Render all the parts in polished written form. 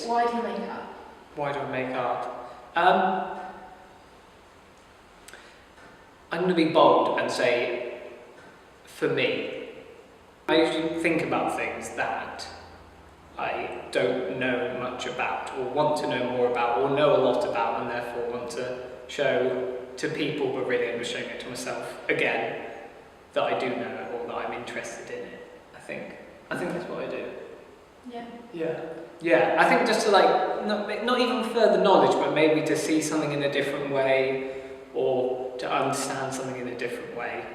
Why do you make art? Why do I make art? I'm going to be bold and say, for me, I usually think about things that I don't know much about, or want to know more about, or know a lot about, and therefore want to show to people, but really I'm just showing it to myself again, that I do know it, or that I'm interested in it. I think that's what I do. Yeah. Yeah. Yeah, I think just to like, not even further knowledge, but maybe to see something in a different way, or to understand something in a different way.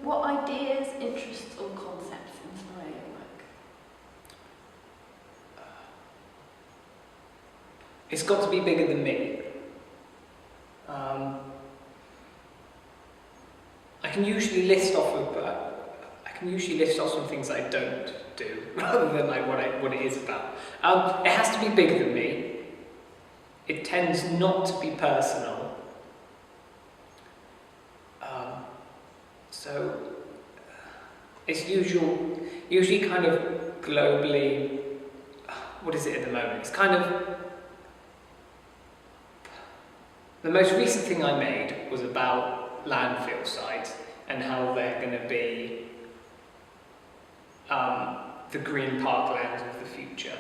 What ideas, interests or concepts inspire your work? It's got to be bigger than me. I can usually list off some things I don't do, rather than like what it is about. It has to be bigger than me. It tends not to be personal. So it's usually kind of globally. What is it at the moment? It's kind of the most recent thing I made was about landfill sites and how they're going to be the green parklands of the future,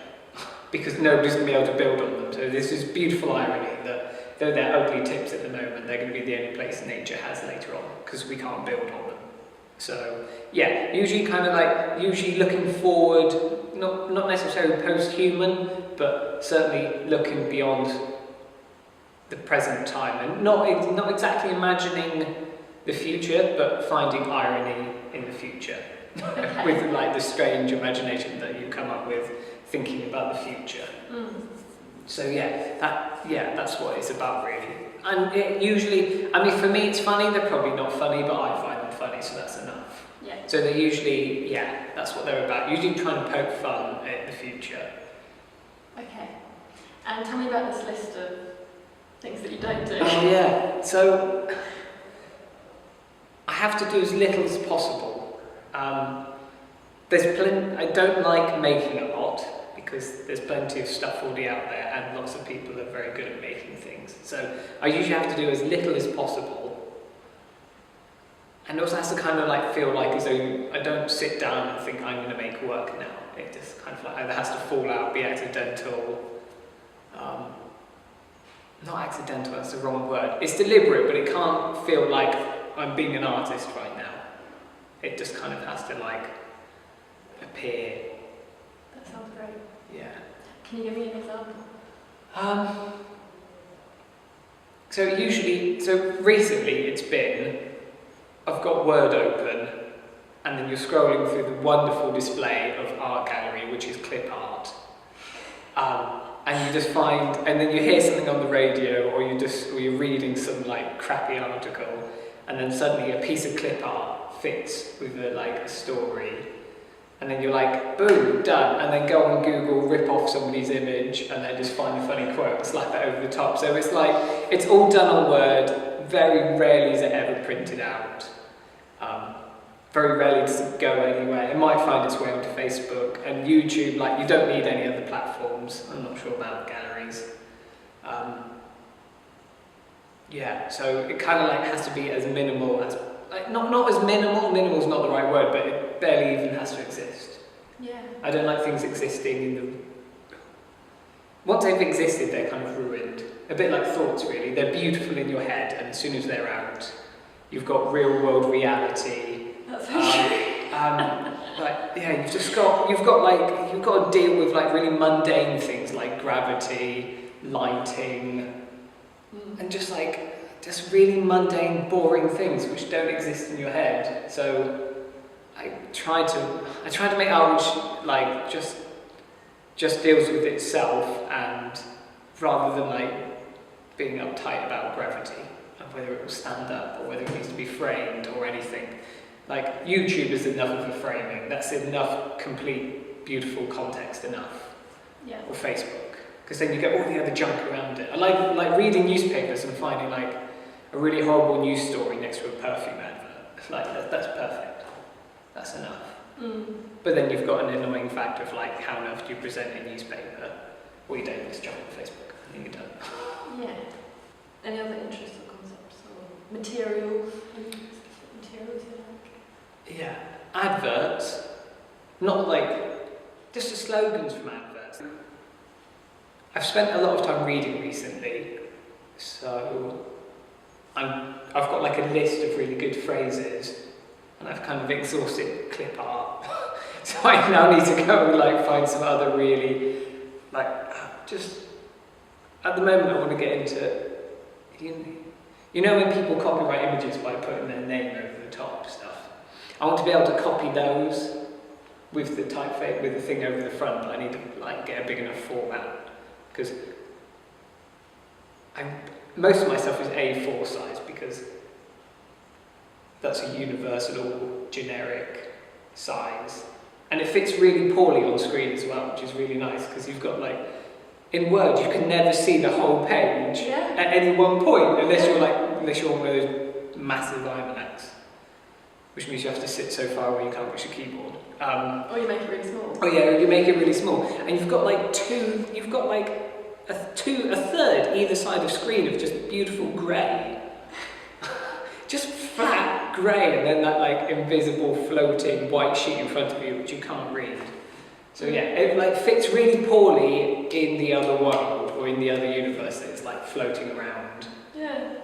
because nobody's going to be able to build on them. So there's this beautiful irony that though they're ugly tips at the moment, they're going to be the only place nature has later on, because we can't build on them. So yeah, usually looking forward, not necessarily post-human, but certainly looking beyond the present time, and not exactly imagining the future, but finding irony in the future. Okay. With like the strange imagination that you come up with thinking about the future. So that's what it's about really. And it usually, I mean, for me it's funny. They're probably not funny, but I find them funny, so that's enough. Yeah. So they're usually, that's what they're about. Usually trying to poke fun at the future. Okay. And tell me about this list of things that you don't do. Oh yeah. So I have to do as little as possible. I don't like making a lot, because there's plenty of stuff already out there and lots of people are very good at making things. So I usually have to do as little as possible. And it also has to kind of like feel like as though I don't sit down and think I'm going to make work now. It just kind of like either has to fall out, be accidental. Not accidental, that's the wrong word. It's deliberate, but it can't feel like I'm being an artist right now. It just kind of has to like appear. That sounds great. Yeah. Can you give me an example? So recently it's been, I've got Word open, and then you're scrolling through the wonderful display of art gallery, which is clip art. And you just find, and then you hear something on the radio, or you're reading some like crappy article, and then suddenly a piece of clip art fits with a story, and then you're like, boom, done, and then go on Google, rip off somebody's image, and then just find a funny quote and slap it over the top. So it's like, it's all done on Word, very rarely is it ever printed out. Very rarely does it go anywhere. It might find its way onto Facebook and YouTube, like you don't need any other platforms. I'm not sure about galleries. So it kind of like has to be as minimal as, like not as minimal is not the right word, but it barely even has to exist. Yeah. I don't like things existing in the, once they've existed they're kind of ruined. A bit like thoughts really, they're beautiful in your head and as soon as they're out, you've got real world reality. That's so true. You've got to deal with like really mundane things like gravity, lighting, and just really mundane, boring things which don't exist in your head. So I try to make art which like just deals with itself, and rather than like being uptight about gravity and whether it will stand up or whether it needs to be framed or anything. Like, YouTube is enough of a framing, that's enough complete, beautiful context enough. Yeah. Or Facebook, because then you get all the other junk around it. I like reading newspapers and finding like a really horrible news story next to a perfume advert. Like, that's perfect, that's enough. But then you've got an annoying fact of like, how on earth do you present a newspaper? Or you don't, just jump on Facebook and you're done. Yeah. Any other interests or concepts or materials? Materials you like? Yeah. Adverts, not like, just the slogans from adverts. I've spent a lot of time reading recently, so I've got like a list of really good phrases, and I've kind of exhausted clip art. So I now need to go and like find some other really, like, just, at the moment I want to get into, you know when people copyright images by putting their name over the top stuff? I want to be able to copy those with the typeface, with the thing over the front, but I need to like get a big enough format, because most of my stuff is A4 size, because that's a universal, generic size. And it fits really poorly on screen as well, which is really nice, because you've got like, in Word you can never see the whole page at any one point, unless you're on one of those massive iMacs, which means you have to sit so far away you can't reach the keyboard. Or you make it really small. Oh yeah, you make it really small, and you've got like a third either side of screen of just beautiful grey. Just flat grey, and then that like invisible floating white sheet in front of you which you can't read. So yeah, it like fits really poorly in the other world or in the other universe that it's like floating around. Yeah.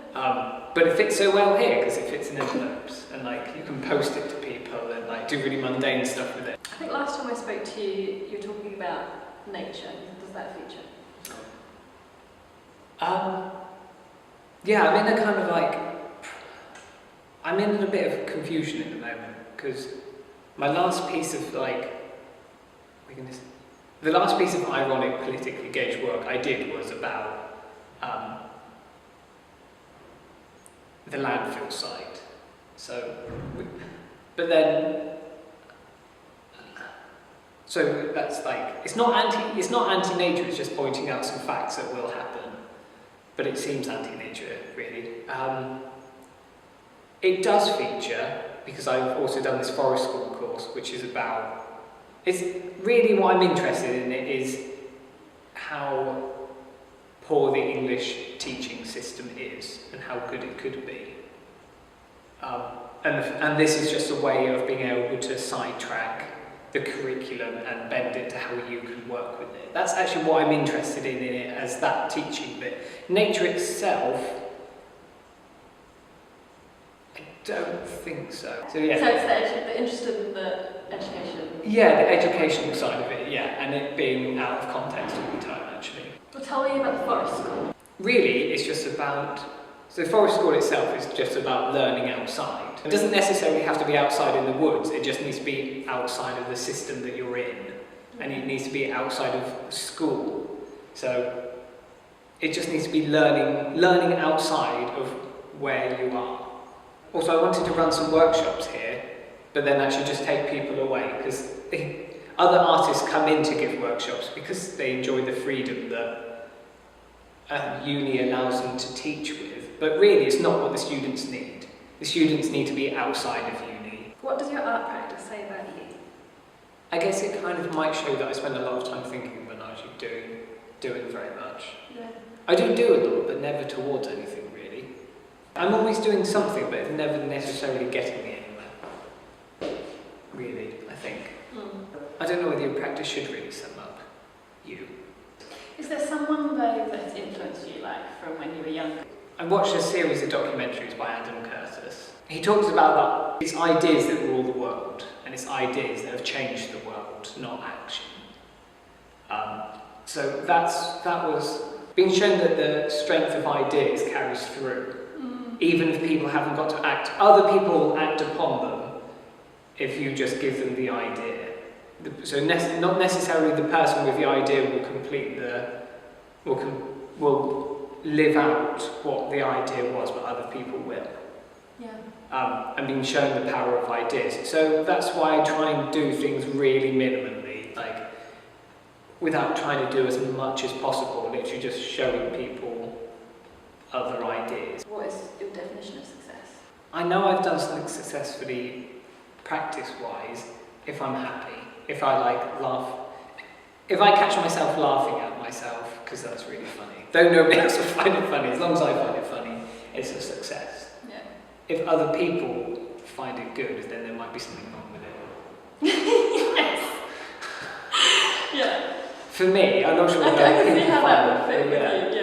But it fits so well here because it fits in envelopes, and like you can post it to people and like do really mundane stuff with it. I think last time I spoke to you, you were talking about nature. Does that feature? Yeah, I'm in a bit of confusion at the moment, because my last piece of the last piece of ironic, politically gauged work I did was about the landfill site. So that's like, it's not anti-nature, it's just pointing out some facts that will happen, but it seems anti-nature really. It does feature, because I've also done this forest school course, which is about, it's really what I'm interested in, it is how poor the English teaching system is and how good it could be. And this is just a way of being able to sidetrack the curriculum and bend it to how you can work with it. That's actually what I'm interested in it, as that teaching bit. Nature itself, I don't think so. So yeah. So it's the interest in the education. Yeah, the educational side of it, yeah, and it being out of context all the time actually. Well, tell me about the forest school. Really, it's just about, so forest school itself is just about learning outside. It doesn't necessarily have to be outside in the woods, it just needs to be outside of the system that you're in, and it needs to be outside of school. So it just needs to be learning outside of where you are. Also, I wanted to run some workshops here, but then actually just take people away, because other artists come in to give workshops because they enjoy the freedom that uni allows them to teach with. But really, it's not what the students need. The students need to be outside of uni. What does your art practice say about you? I guess it kind of might show that I spend a lot of time thinking when I'm actually doing very much. Yeah. I do a lot, but never towards anything really. I'm always doing something, but it's never necessarily getting me anywhere. Really, I think. I don't know whether your practice should really sum up you. Is there someone though that's influenced you, like from when you were younger? I watched a series of documentaries by Adam Curtis. He talks about that it's ideas that rule the world, and it's ideas that have changed the world, not action. So that was being shown that the strength of ideas carries through, even if people haven't got to act. Other people act upon them if you just give them the idea. So not necessarily the person with the idea will complete will live out what the idea was, but other people will. Yeah. And being shown the power of ideas. So that's why I try and do things really minimally, like without trying to do as much as possible, literally just showing people other ideas. What is your definition of success? I know I've done something successfully practice-wise if I'm happy, if I like laugh, if I catch myself laughing at myself because that's really funny. Though nobody else will find it funny, as long as I find it funny, it's a success. Yeah. If other people find it good, then there might be something wrong with it. Yes. Yeah. For me, I'm not sure I if can other see people how find that would fit it, with you.